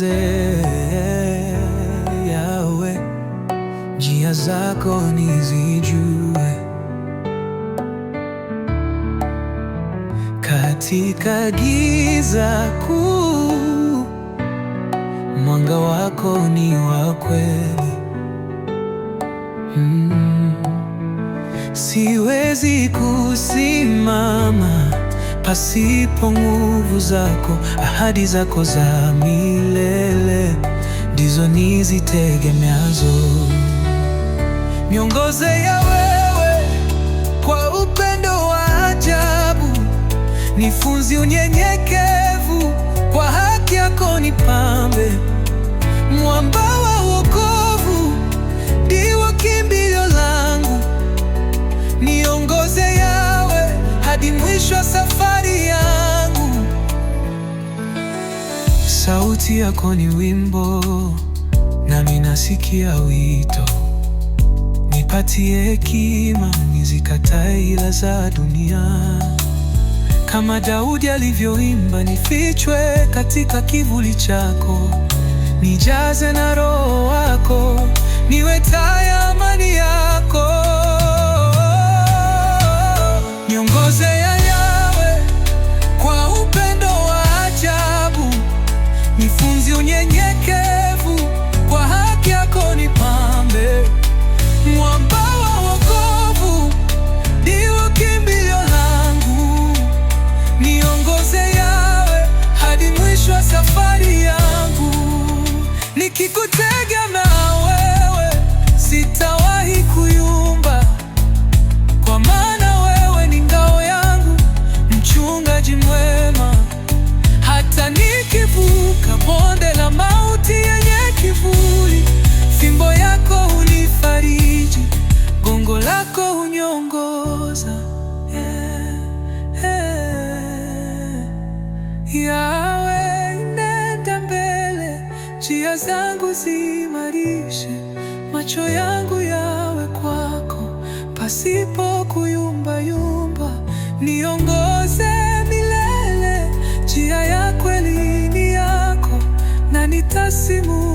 niongoze Yawe, njia zako nizijue. Katika giza kuu, mwanga wako ni wa kweli. Siwezi kusimama pasipo nguvu zako. Ahadi zako za milele ndizo nizitegemeazo. Niongoze ya wewe kwa upendo wa ajabu, nifunze unyenyekevu, kwa haki yako nipambe. Mwamba wa wokovu ndiwe kimbilio langu. Niongoze Yawe hadi mwisho wa safari yangu. Sauti yako ni wimbo, nami nasikia wito. Nipatie hekima, nizikatae ila za dunia. Kama Daudi alivyoimba, nifichwe katika kivuli chako. Nijaze na Roho wako, niwe taa ya amani yako. Niongoze ya Yawe kwa upendo wa ajabu, nifunze unyenyekevu, kwa haki yako nipambe. Mwamba wa wokovu ndiwe kimbilio langu. Niongoze Yawe hadi mwisho wa safari yangu. Nikikutegemea wewe, sitawahi kuyumba, kwa maana wewe ni ngao yangu, mchungaji mwema. Hata nikivuka bonde la mauti yenye kivuli, fimbo yako hunifariji, gongo lako huniongoza. Yawe, nenda mbele, njia zangu ziimarishe. Macho yangu yawe kwako, pasipo kuyumba yumba. Niongoze milele, njia ya kweli ni yako, na nitasimu